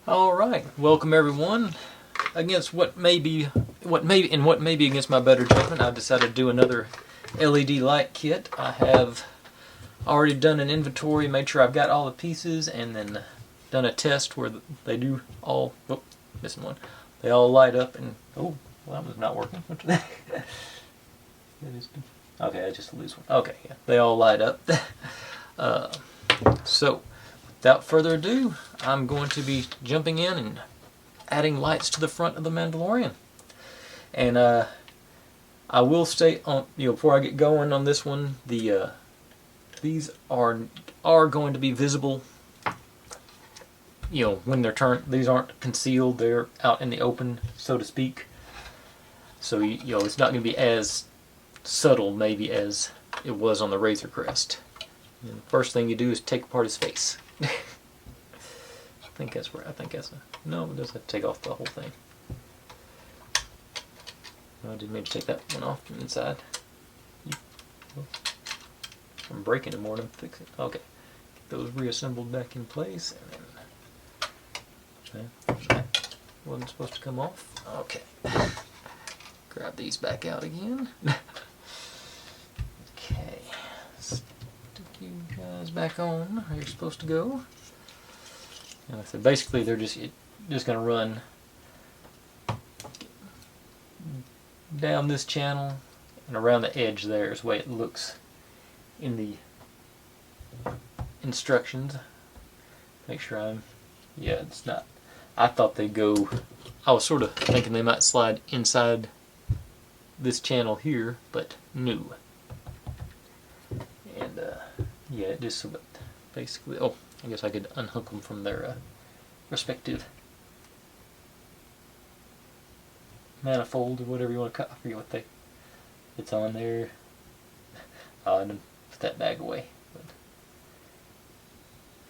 Alright, welcome everyone. Against what may be against my better judgment, I decided to do another LED light kit. I have already done an inventory, made sure I've got all the pieces, and then done a test where they do all, oh, missing one. They all light up and, oh, well, that was not working. Okay, I just lose one. Okay, yeah, they all light up. So, without further ado, I'm going to be jumping in and adding lights to the front of the Mandalorian. And I will state on before I get going on this one, these are going to be visible. When they're turned, these aren't concealed; they're out in the open, so to speak. So it's not going to be as subtle, maybe, as it was on the Razor Crest. And the first thing you do is take apart his face. I think that's no, it doesn't have to take off the whole thing. I didn't mean to take that one off from inside. I'm breaking it more than fixing it. Okay, get those reassembled back in place, and then that wasn't supposed to come off. Okay, grab these back out again. Okay, stick you guys back on where you're supposed to go. And like I said, basically they're just going to run down this channel and around the edge there is the way it looks in the instructions. Make sure it's not. I thought they'd go, I was sort of thinking they might slide inside this channel here, but no. And yeah, it just so that basically, oh, I guess I could unhook them from their respective manifold or whatever you want to cut. I forget what it's on there. And then put that bag away.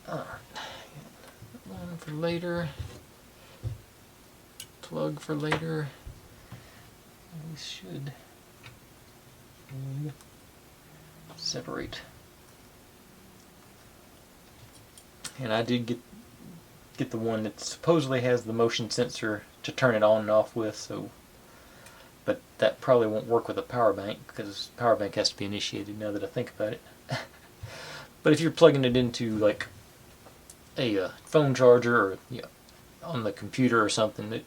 But, one for later. Plug for later. We should separate. And I did get the one that supposedly has the motion sensor to turn it on and off with, so, but that probably won't work with a power bank because power bank has to be initiated now that I think about it. But if you're plugging it into like a phone charger or on the computer or something,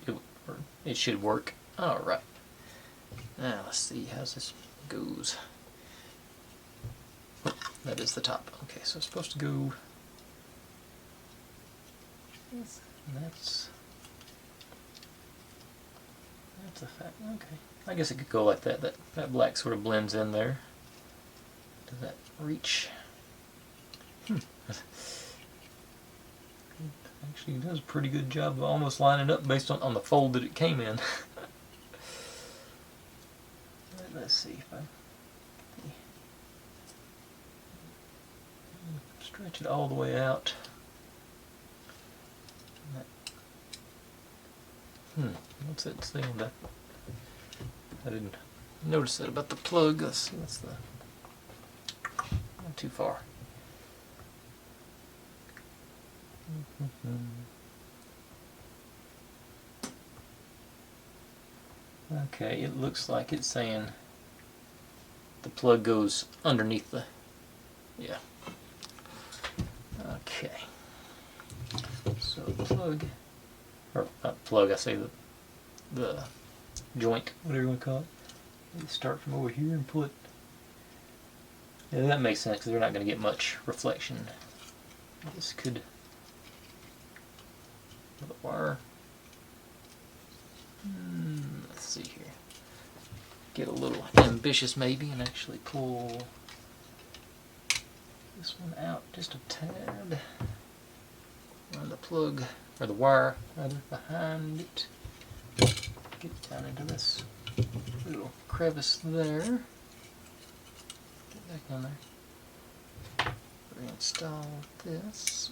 it should work. All right. Now let's see how this goes. Oh, that is the top. Okay, so it's supposed to go. That's a fact. Okay, I guess it could go like that. That black sort of blends in there. Does that reach? Actually, it does a pretty good job of almost lining up based on the fold that it came in. Let's see if I stretch it all the way out. What's it saying? That I didn't notice that about the plug. Let's see, what's the not too far. Okay, it looks like it's saying the plug goes underneath the, yeah. Okay, so plug, or not plug, I say the joint, whatever you want to call it. You start from over here and pull it. Yeah, that makes sense because they're not going to get much reflection. This could, the wire. Let's see here. Get a little ambitious maybe and actually pull this one out just a tad. Run the plug, or the wire rather, behind it. Get down into this little crevice there. Get back on there. Reinstall this.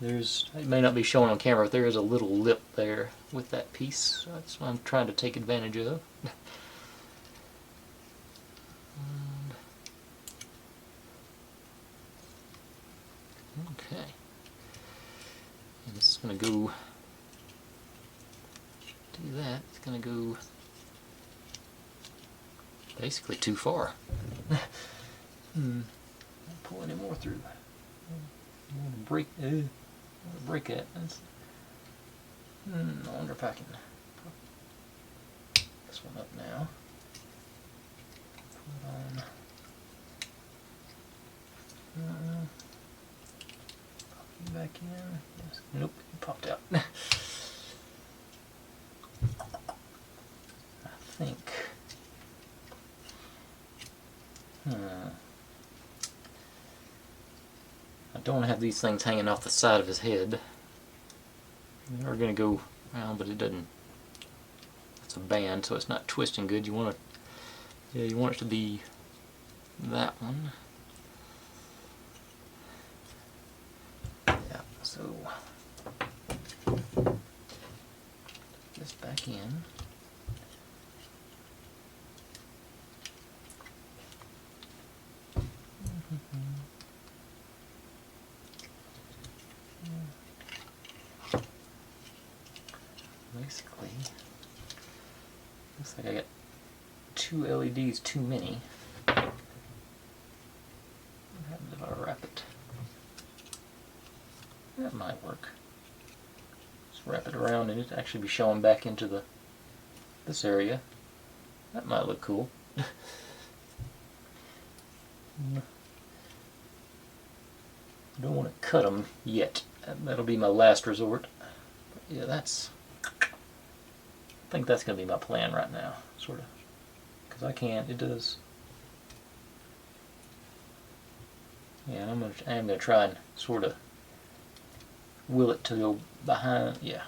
It may not be shown on camera, but there is a little lip there with that piece. So that's what I'm trying to take advantage of. Okay. And this is going to go, do that, it's going to go basically too far. Don't pull any more through. I want to break it. I wonder if I can put this one up now. Put it on. Pop you back in. Yes. Nope, it popped out. I think. I don't have these things hanging off the side of his head. We're going to go around, but it doesn't. It's a band, so it's not twisting good. You want it. Yeah, you want it to be that one. Yeah. So this back in. Basically, looks like I got 2 LEDs too many. What happens if I wrap it? That might work. Just wrap it around and it actually be showing back into this area. That might look cool. Don't want to cut them yet. That'll be my last resort. But yeah, I think that's going to be my plan right now, sort of. Because I can't, it does. Yeah, and I am going to try and sort of will it to go behind, yeah.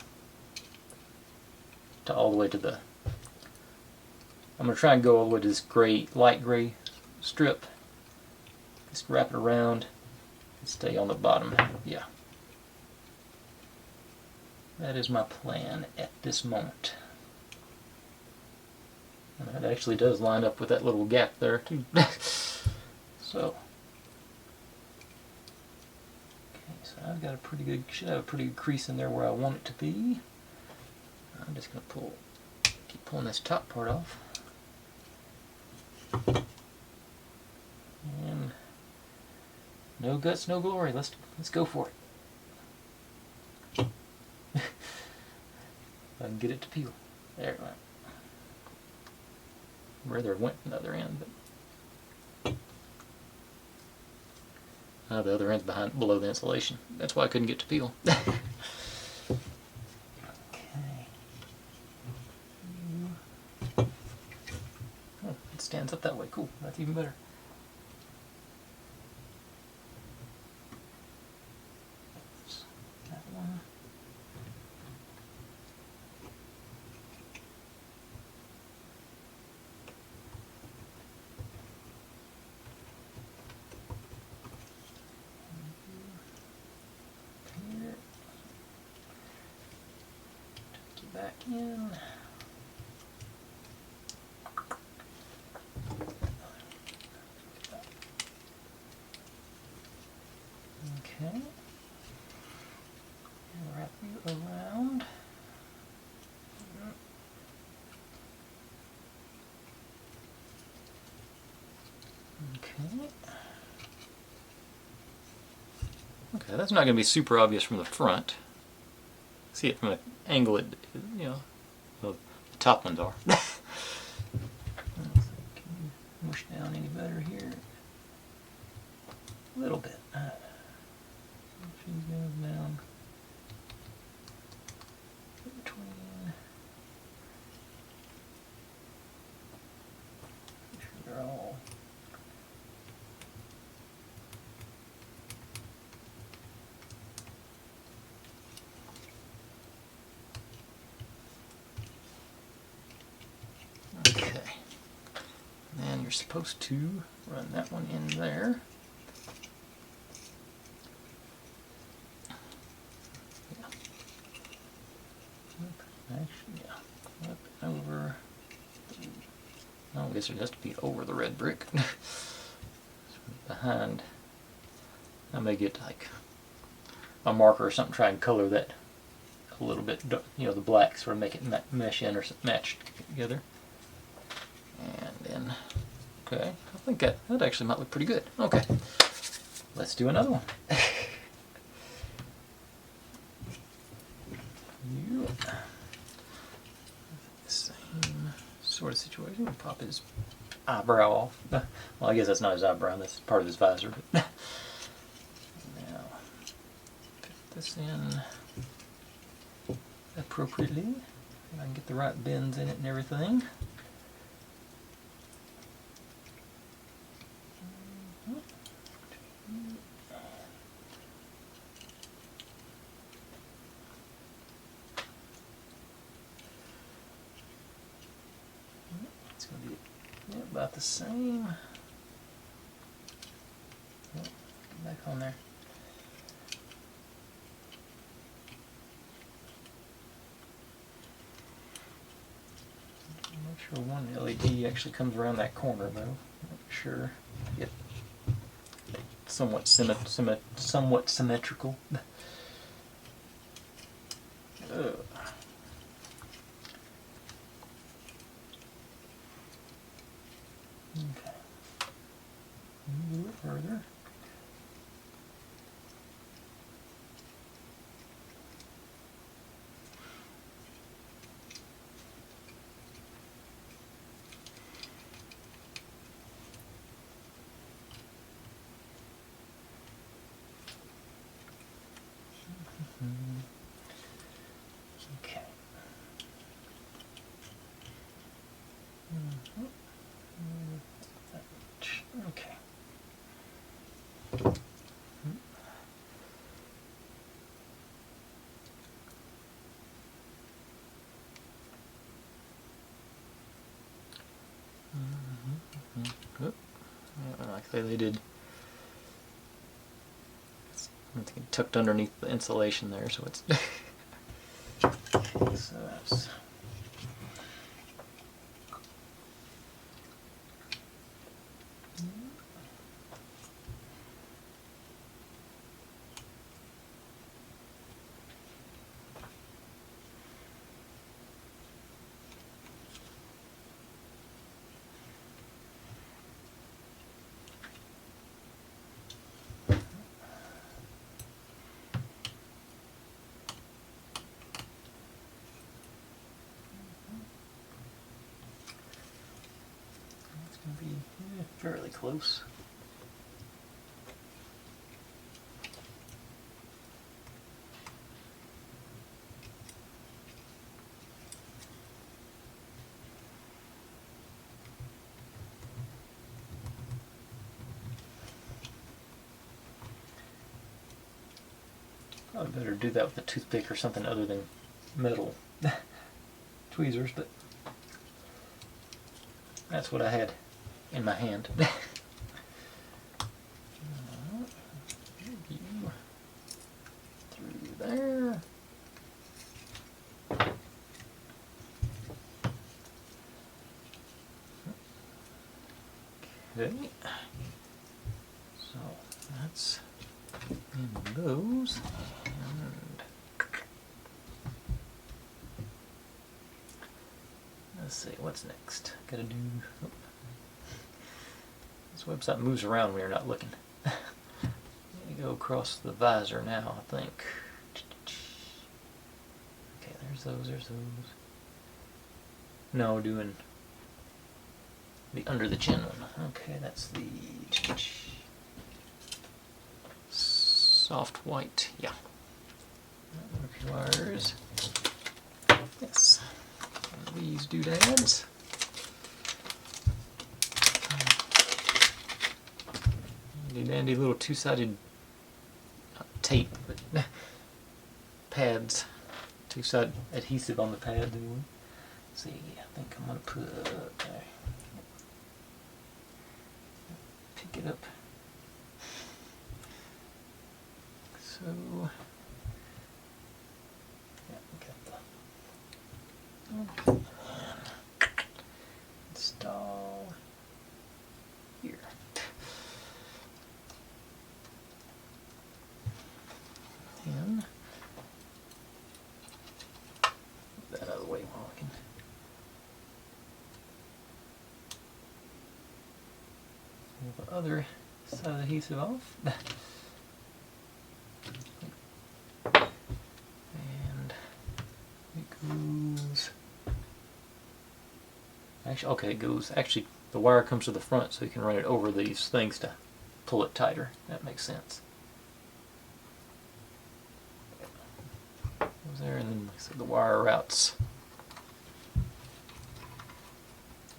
To all the way to the, I'm going to try and go all the way to this gray, light gray strip. Just wrap it around and stay on the bottom, yeah. That is my plan at this moment. And that actually does line up with that little gap there too. So, okay, so I've got a pretty good, should have a pretty good crease in there where I want it to be. I'm just going to keep pulling this top part off. And no guts, no glory. Let's go for it. I can get it to peel. There it went. Rather it went from the other end, but the other end's below the insulation. That's why I couldn't get to peel. Okay. Oh, it stands up that way. Cool. That's even better. That one. Back in. Okay. And wrap you around. Okay. Okay, that's not going to be super obvious from the front. See it from an angle, you know, well, the top ones are. Can you mush down any better here? A little bit. She goes down between. Make sure they're all. Okay, and you're supposed to run that one in there. Yeah. Actually, yeah. Flip over. Oh, I guess it has to be over the red brick. Behind. I may get like. a marker or something, try and color that a little bit, you know, the black, sort of make it mesh in or match together. And then, okay, I think that actually might look pretty good. Okay, let's do another one. Same sort of situation. We'll pop his eyebrow off. Well, I guess that's not his eyebrow, that's part of his visor. But now, fit this in appropriately. I can get the right bends in it and everything. It's going to be about the same. Back on there. I'm not sure one LED actually comes around that corner though. Not sure. Yep. Somewhat symmetrical. Okay. Move a little further. Okay. Okay. Like they did. I think it tucked underneath the insulation there, so it's. So that's. Be fairly close. Probably better do that with a toothpick or something other than metal tweezers, but that's what I had in my hand. You through there. Okay. So that's in those. And let's see, what's next? Gotta do. Oh. This website moves around when you're not looking. Go across the visor now, I think. Okay, there's those. No, doing the under the chin one. Okay, that's the soft white. Yeah. That requires, yes, one of these doodads. Dandy little two-sided tape, but pads, two-sided adhesive on the pad anyway. Let's see, I think I'm gonna put okay. Pick it up. So yeah, got the install here. And other side of the adhesive off. And it goes... Actually, okay, it goes... Actually, the wire comes to the front so you can run it over these things to pull it tighter. That makes sense. Goes there, and then like I said, the wire routes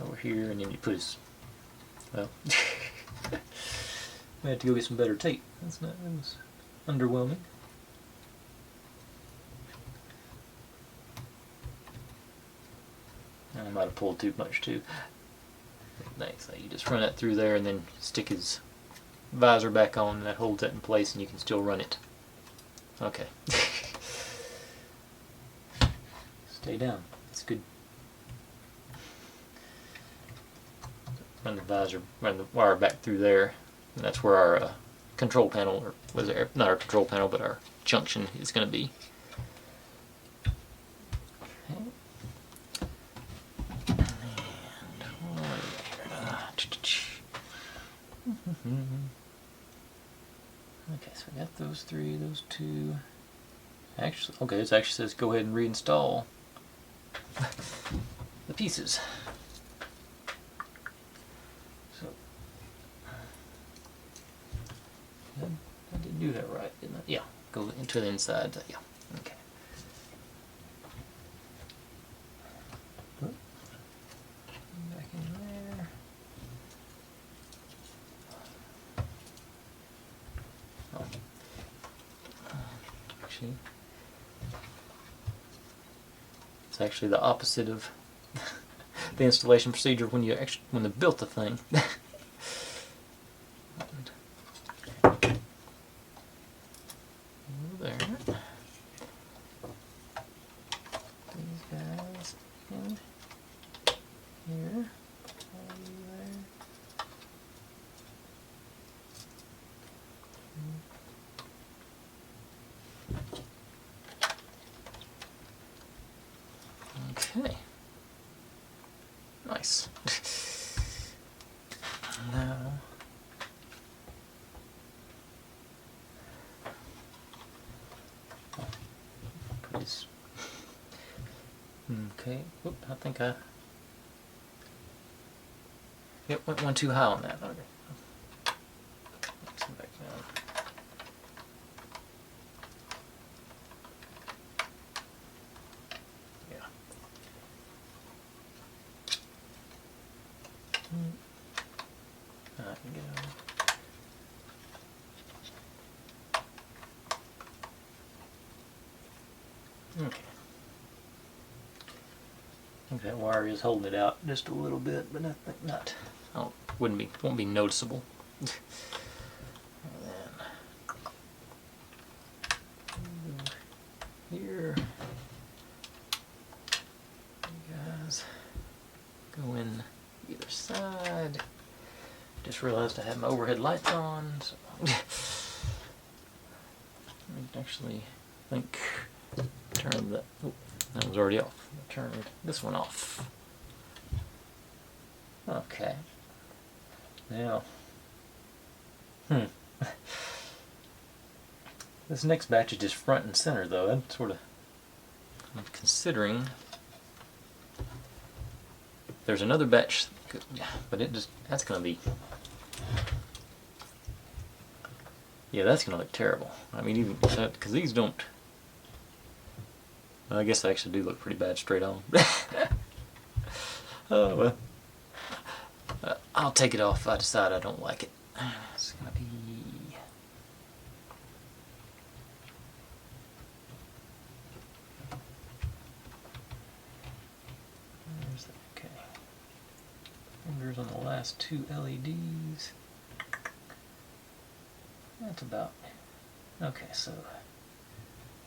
over here, and then you put his... Well... I had to go get some better tape. That was underwhelming. I might have pulled too much too. Nice. So you just run that through there and then stick his visor back on, and that holds that in place, and you can still run it. Okay. Stay down. That's good. Run the visor, run the wire back through there, and that's where our control panel, or was it not our control panel, but our junction is going to be. Okay, so we got those three, those two. Actually, okay, it actually says go ahead and reinstall the pieces. So I did do that right, didn't I? Yeah, go into the inside. Yeah, okay. Back in there. Oh. Actually, it's actually the opposite of the installation procedure when they built the thing. There. These guys in here. Okay. Nice. Now, put his... Okay. Whoop, I think I... Yep, went one too high on that. Okay. Mix them back down. I can get over. Okay. I think that wire is holding it out just a little bit, but I think not. Oh, won't be noticeable. And then here, you guys go in either side. Just realized I had my overhead lights on, so I actually think turn that. Oh, that was already off. I turned this one off. Okay. Now, this next batch is just front and center, though. I'm considering. There's another batch, but that's going to be, yeah, that's going to look terrible. I mean, even because these don't, well, I guess they actually do look pretty bad straight on. Oh, well, I'll take it off if I decide I don't like it. It's going to be, where's that? Okay. Fingers on the last two LEDs. That's about, okay, so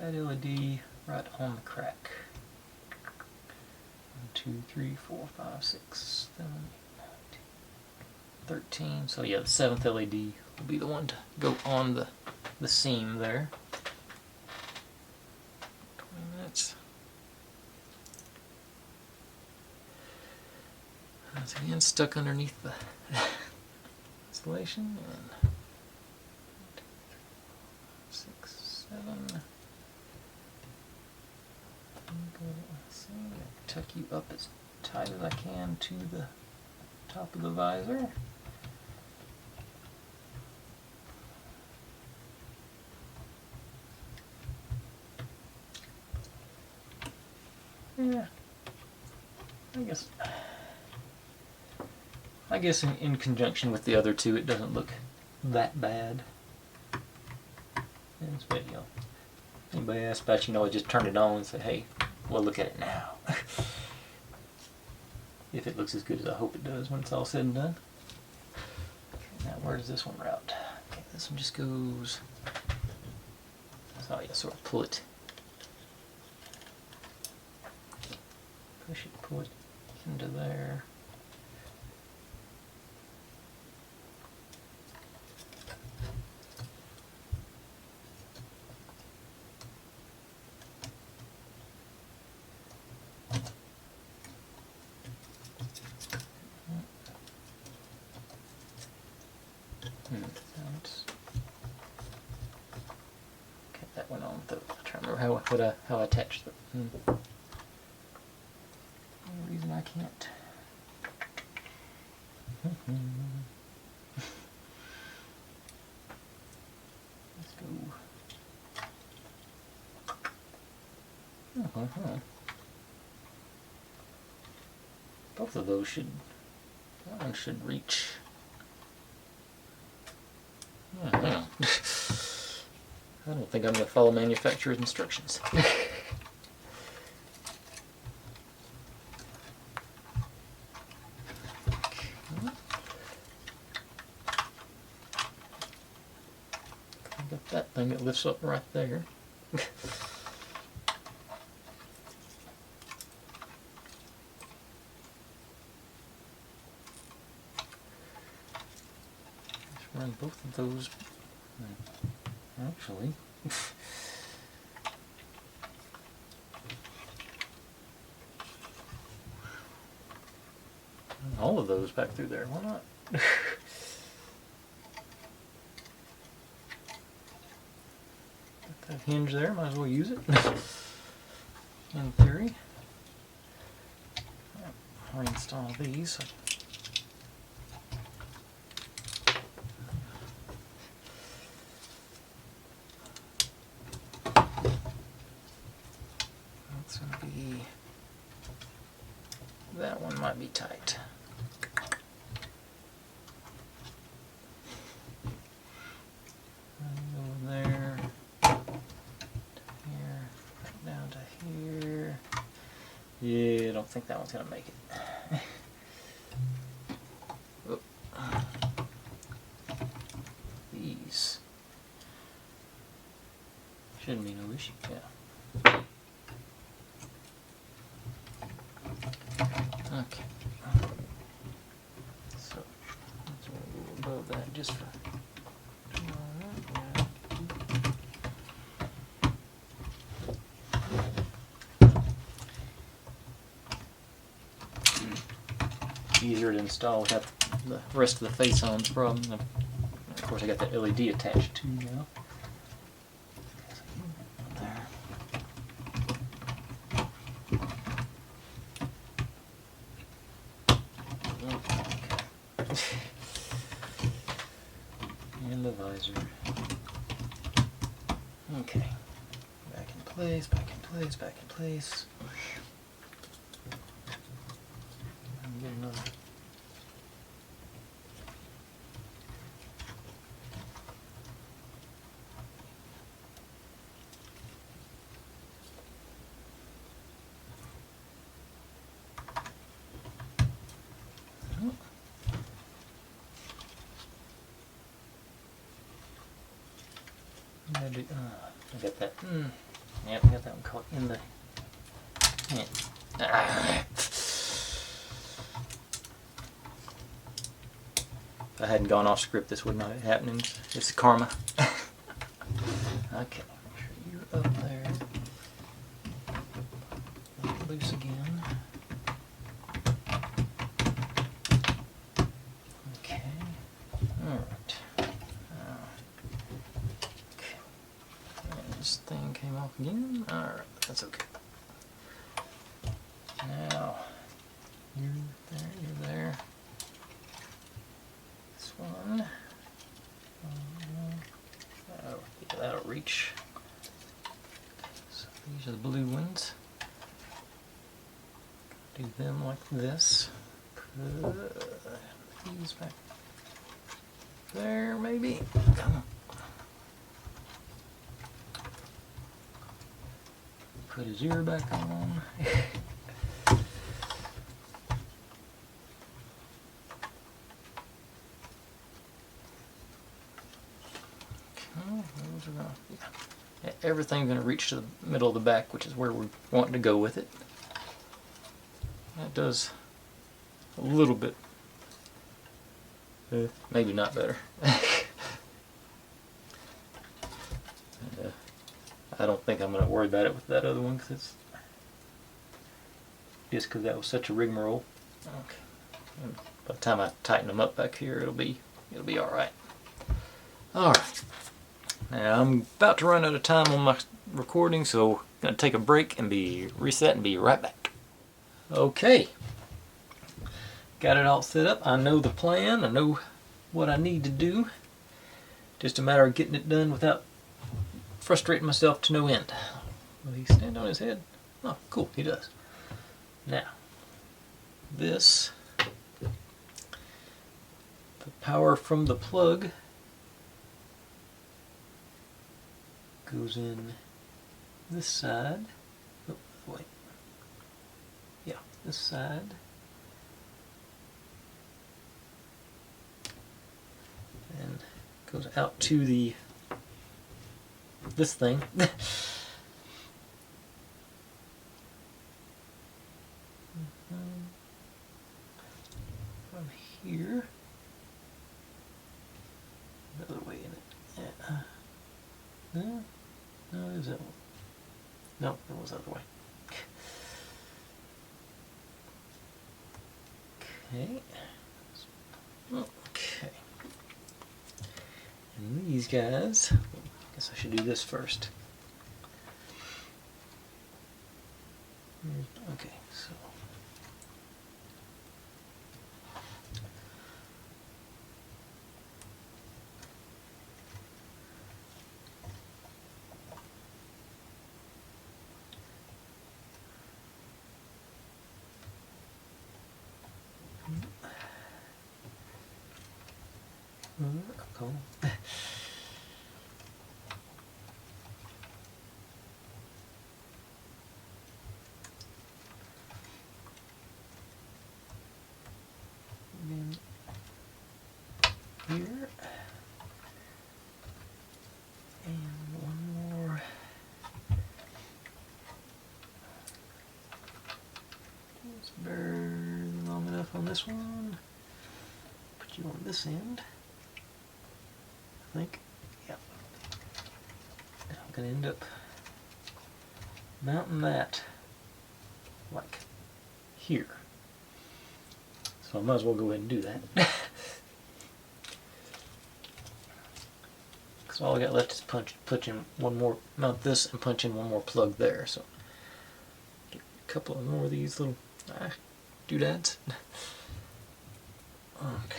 that LED right on the crack. 1, 2, 3, 4, 5, 6, 7, 8, 9, 10, 13. So yeah, the 7th LED will be the one to go on the seam there. 20 minutes. Once again, stuck underneath the installation, and 6, 7. Tuck you up as tight as I can to the top of the visor. Yeah, I guess in conjunction with the other two, it doesn't look that bad. But, you know, anybody asks about, I just turn it on and say, hey, well, look at it now. If it looks as good as I hope it does when it's all said and done. Okay, now where does this one route? Okay, this one just goes, so you sort of pull it. Push it, pull it into there. Okay, that went on though. I'm trying to remember how I attached it. No reason I can't. Let's go. Both of those should. That one should reach. I don't think I'm going to follow manufacturer's instructions. Got that thing that lifts up right there. Run both of those. Actually, all of those back through there. Why not? Got that hinge there. Might as well use it. In theory, I'll install these. That one might be tight. Over there, here, right down to here. Yeah, I don't think that one's gonna make it. These shouldn't be no issue. Yeah. Okay, so let's go above that just for easier to install without the rest of the face on's problem. Of course, I got that LED attached too now. And the visor. Okay. Back in place, back in place, back in place. And get another. I got that. Yep, got that one caught in the. Yeah. If I hadn't gone off script, this would not have happened. It's karma. Okay, make sure you're up there. Loose again. Okay. All this thing came off again. Alright, that's okay. Now, you're there. This one. Oh, yeah, that'll reach. So these are the blue ones. Do them like this. Put these back there, maybe. Come on. Put his ear back on. Yeah, everything's going to reach to the middle of the back, which is where we're wanting to go with it. That does a little bit, maybe not better. I don't think I'm going to worry about it with that other one, because that was such a rigmarole. Okay. And by the time I tighten them up back here, it'll be all right. All right. Now I'm about to run out of time on my recording, so I'm going to take a break and reset and be right back. Okay. Got it all set up. I know the plan. I know what I need to do. Just a matter of getting it done without frustrating myself to no end. Will he stand on his head? Oh, cool, he does. Now, this, the power from the plug goes in this side. Oh, wait. Yeah, this side. And goes out to this thing. From here. The other way in it. Yeah. No, there's that one. No, that was the other way. Okay. Okay. And these guys, I guess I should do this first. Okay, so. Cool. Here and one more. Just burn long enough on this one. Put you on this end. I think. Yep. Now I'm gonna end up mounting that like here. So I might as well go ahead and do that. So all I got left is punch in one more, mount this and punch in one more plug there. So get a couple of more of these little doodads. Okay.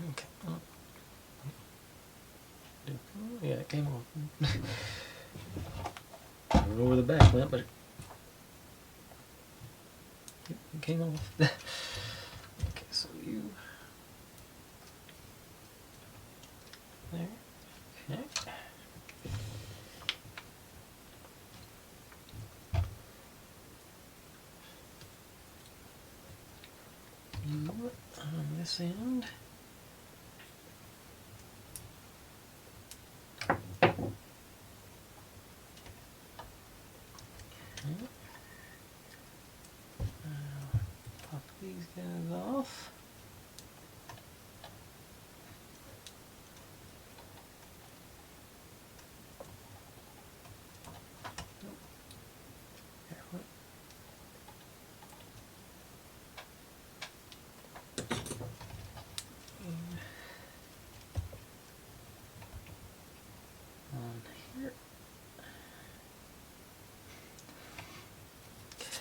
Okay. Yeah, it came off. I don't know where the back went, but it came off. Okay, so you there. Okay. You on this end. Pop these guys off.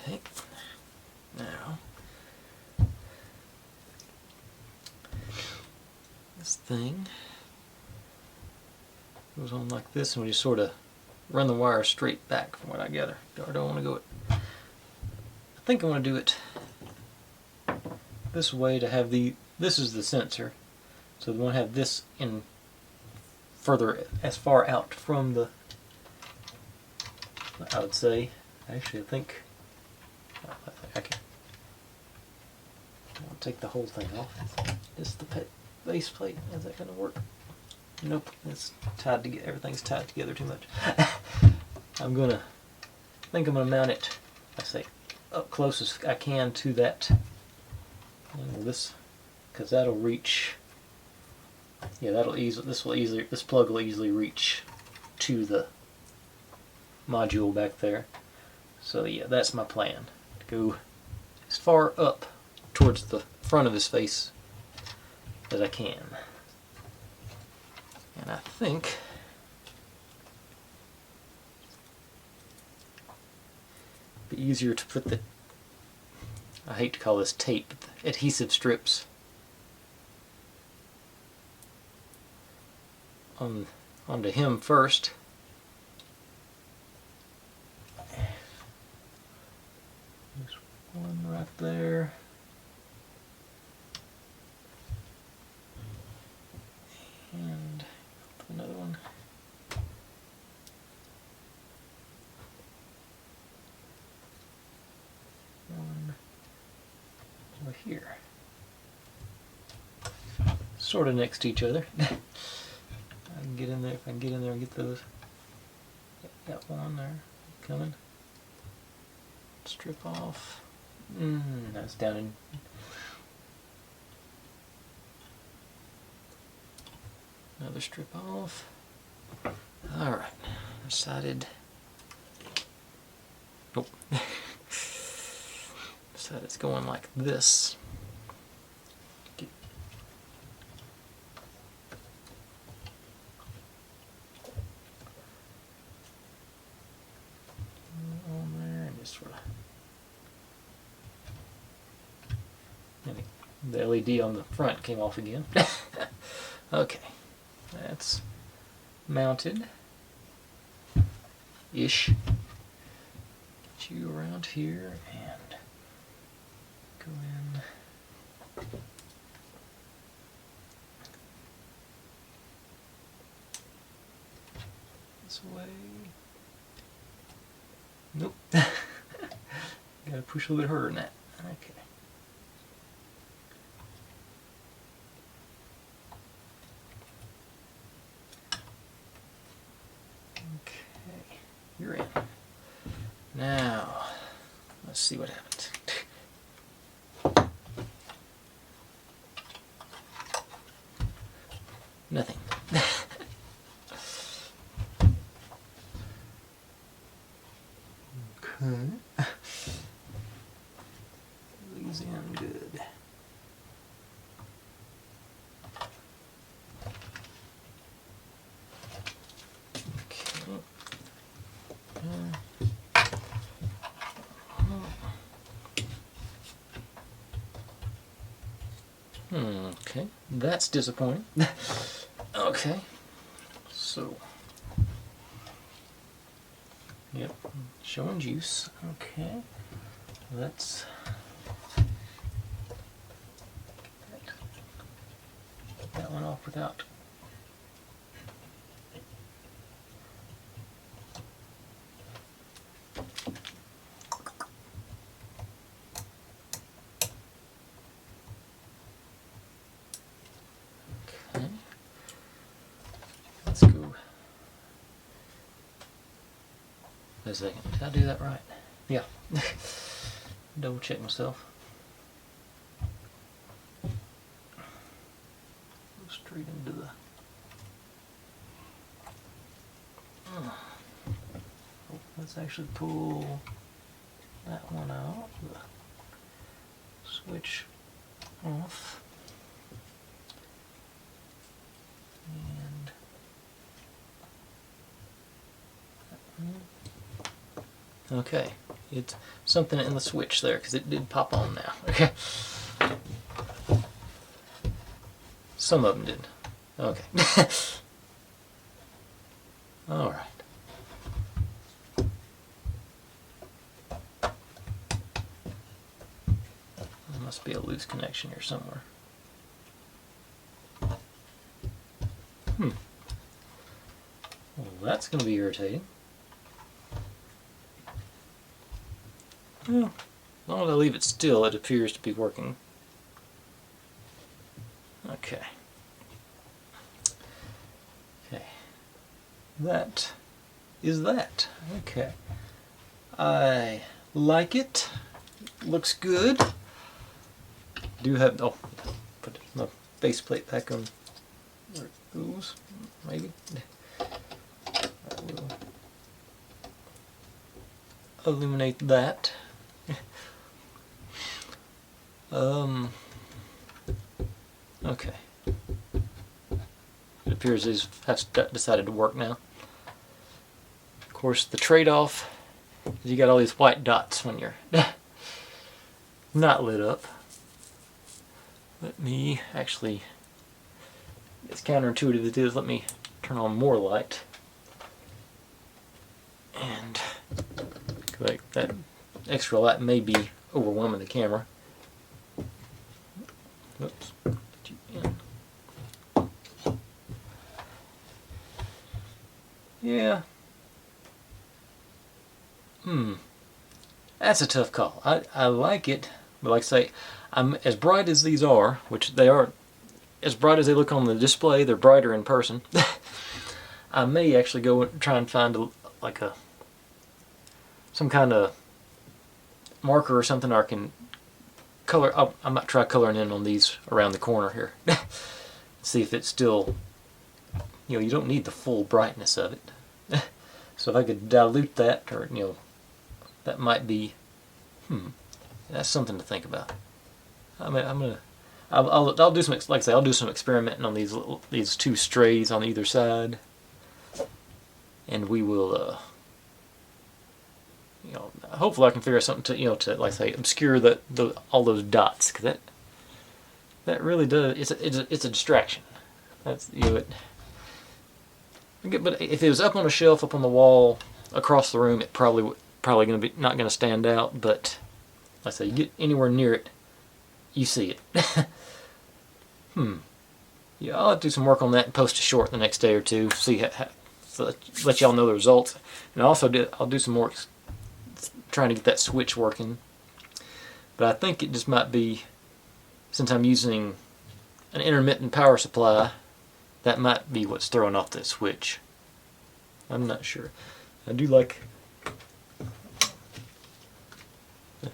Okay, now this thing goes on like this, and we just sort of run the wire straight back from what I gather. I don't want to go it. I think I want to do it this way to have this is the sensor, so we want to have this in further, as far out from the, I would say, actually I think I can, I'll take the whole thing off. Just the base plate, is that going to work? Nope, it's tied together, everything's tied together too much. I think I'm gonna mount it, I say, up close as I can to that, this, because that'll reach, yeah, this plug will easily reach to the module back there. So yeah, that's my plan, to go as far up towards the front of his face as I can. And I think it'd be easier to put the, I hate to call this tape, but the adhesive strips onto him first. There's one right there. And another one. One over here. Sort of next to each other. I can get in there, if I can get in there and get those. Got one there coming. Strip off. That's down in. Another strip off. Alright, decided. Nope. Decided it's going like this. Get on there and just sort of. The LED on the front came off again. Okay. That's mounted ish. Get you around here and go in. This way. Nope. Gotta push a little bit harder than that. Okay. You're in. Now, let's see what happens. Nothing. Okay. These in good. Okay, that's disappointing. Okay, so, yep, showing juice. Okay, let's get that one off without. Let's go. Wait a second, did I do that right? Yeah. Double check myself. Go straight into the. Oh, let's actually pull that one out. The switch off. And okay, It's something in the switch there, because it did pop on now. Okay. Some of them did. Okay. Alright. There must be a loose connection here somewhere. Well, that's going to be irritating. Well, as long as I leave it still, it appears to be working. Okay. Okay. That is that. Okay. I like it. Looks good. Do have, oh, put my faceplate back on where it goes, maybe. I will illuminate that. Okay. It appears these have decided to work now. Of course, the trade-off is you got all these white dots when you're not lit up. Let me actually, as counterintuitive as it is, let me turn on more light. And like that extra light may be overwhelming the camera. Oops. Put you in. Yeah. That's a tough call. I like it, but like I say, I'm as bright as these are, which they are as bright as they look on the display. They're brighter in person. I may actually go and try and find some kind of marker or something I can color. I might try coloring in on these around the corner here. See if it's still, you don't need the full brightness of it. So if I could dilute that, or that might be, that's something to think about. I'll do some, like I say, I'll do some experimenting on these two strays on either side, and we will, hopefully I can figure out something to like I say, obscure all those dots, because that really does. It's a distraction. That's it. But if it was up on a shelf, up on the wall, across the room, it probably going to be not going to stand out. But like I say, you get anywhere near it, you see it. Yeah, I'll have to do some work on that and post a short the next day or two. See so let y'all know the results. And also I'll do some more trying to get that switch working. But I think it just might be, since I'm using an intermittent power supply, that might be what's throwing off that switch. I'm not sure. I do like,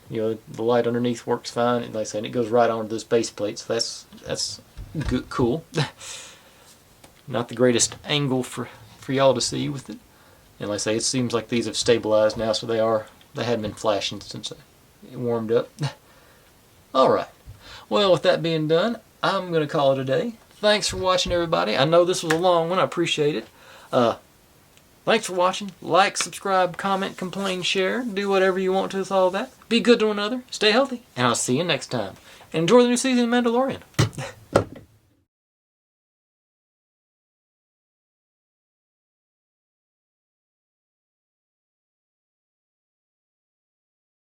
the light underneath works fine. And like I said, it goes right onto this base plate, so that's good, cool. Not the greatest angle for y'all to see with it. And like I say, it seems like these have stabilized now, so they hadn't been flashing since it warmed up. Alright. Well, with that being done, I'm going to call it a day. Thanks for watching, everybody. I know this was a long one. I appreciate it. Thanks for watching. Like, subscribe, comment, complain, share. Do whatever you want to with all that. Be good to one another. Stay healthy. And I'll see you next time. And enjoy the new season of Mandalorian.